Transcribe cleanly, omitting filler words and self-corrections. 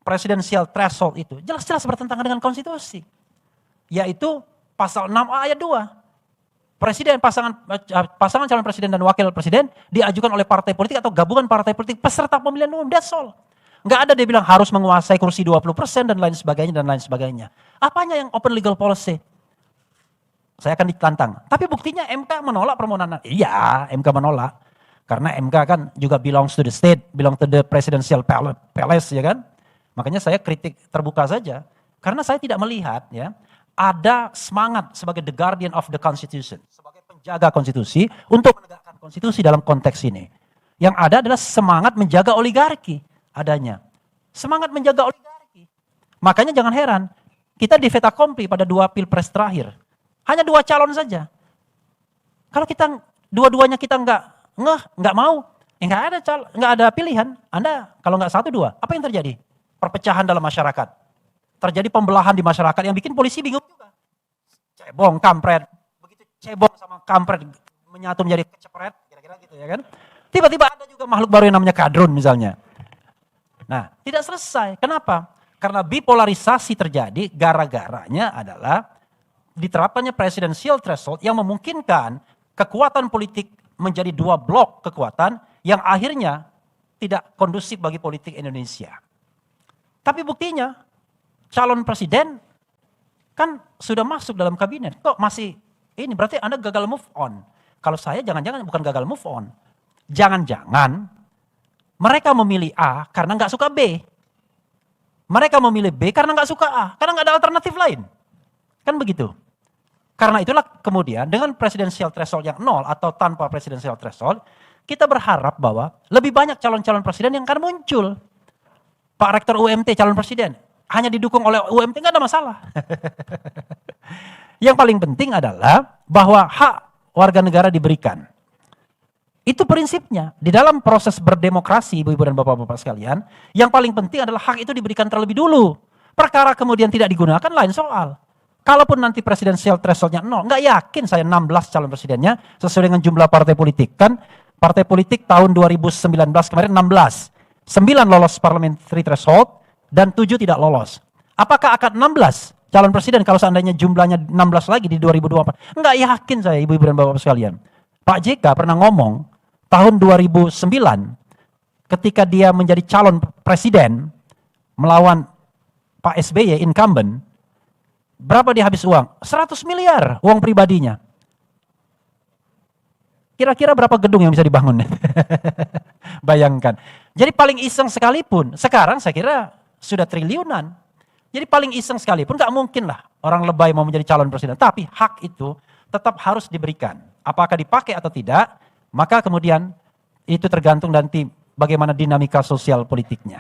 presidensial threshold itu jelas-jelas bertentangan dengan konstitusi. Yaitu pasal 6A ayat 2. Presiden, pasangan calon presiden dan wakil presiden diajukan oleh partai politik atau gabungan partai politik peserta pemilihan umum. That's all. Nggak ada dia bilang harus menguasai kursi 20% dan lain sebagainya. Apanya yang open legal policy? Saya akan ditantang. Tapi buktinya MK menolak permohonan. Iya, MK menolak. Karena MK kan juga belongs to the state, belong to the presidential palace, ya kan? Makanya saya kritik terbuka saja. Karena saya tidak melihat ya ada semangat sebagai the guardian of the constitution, sebagai penjaga konstitusi untuk menegakkan konstitusi dalam konteks ini. Yang ada adalah semangat menjaga oligarki adanya. Semangat menjaga oligarki. Makanya jangan heran, kita di fait accompli pada 2 pilpres terakhir. Hanya 2 calon saja. Kalau kita dua-duanya kita nggak mau, nggak ada pilihan. Anda kalau nggak 1, 2, apa yang terjadi? Perpecahan dalam masyarakat. Terjadi pembelahan di masyarakat yang bikin polisi bingung juga. Cebong, kampret. Begitu cebong sama kampret menyatu menjadi kecepret, kira-kira gitu ya kan. Tiba-tiba ada juga makhluk baru yang namanya kadrun misalnya. Nah, tidak selesai. Kenapa? Karena bipolarisasi terjadi gara-garanya adalah diterapkannya presidensial threshold yang memungkinkan kekuatan politik menjadi 2 blok kekuatan yang akhirnya tidak kondusif bagi politik Indonesia. Tapi buktinya, calon presiden kan sudah masuk dalam kabinet. Kok masih ini berarti Anda gagal move on. Kalau saya jangan-jangan bukan gagal move on. Jangan-jangan mereka memilih A karena nggak suka B. Mereka memilih B karena nggak suka A. Karena nggak ada alternatif lain. Kan begitu. Karena itulah kemudian dengan presidensial threshold yang 0 atau tanpa presidensial threshold, kita berharap bahwa lebih banyak calon-calon presiden yang akan muncul. Pak Rektor UMT calon presiden. Hanya didukung oleh UMT nggak ada masalah. Yang paling penting adalah bahwa hak warga negara diberikan. Itu prinsipnya. Di dalam proses berdemokrasi, ibu-ibu dan bapak-bapak sekalian, yang paling penting adalah hak itu diberikan terlebih dulu. Perkara kemudian tidak digunakan lain soal. Kalaupun nanti presidensial thresholdnya 0, nggak yakin saya 16 calon presidennya sesuai dengan jumlah partai politik. Kan partai politik tahun 2019 kemarin 16. 9 lolos parliamentary threshold dan 7 tidak lolos. Apakah akan 16 calon presiden kalau seandainya jumlahnya 16 lagi di 2024? Nggak yakin saya ibu-ibu dan bapak sekalian. Pak JK pernah ngomong tahun 2009 ketika dia menjadi calon presiden melawan Pak SBY incumbent, berapa dia habis uang? 100 miliar uang pribadinya. Kira-kira berapa gedung yang bisa dibangun? Bayangkan. Jadi paling iseng sekalipun, sekarang saya kira sudah triliunan. Jadi paling iseng sekalipun gak mungkin lah orang lebay mau menjadi calon presiden. Tapi hak itu tetap harus diberikan. Apakah dipakai atau tidak, maka kemudian itu tergantung nanti bagaimana dinamika sosial politiknya.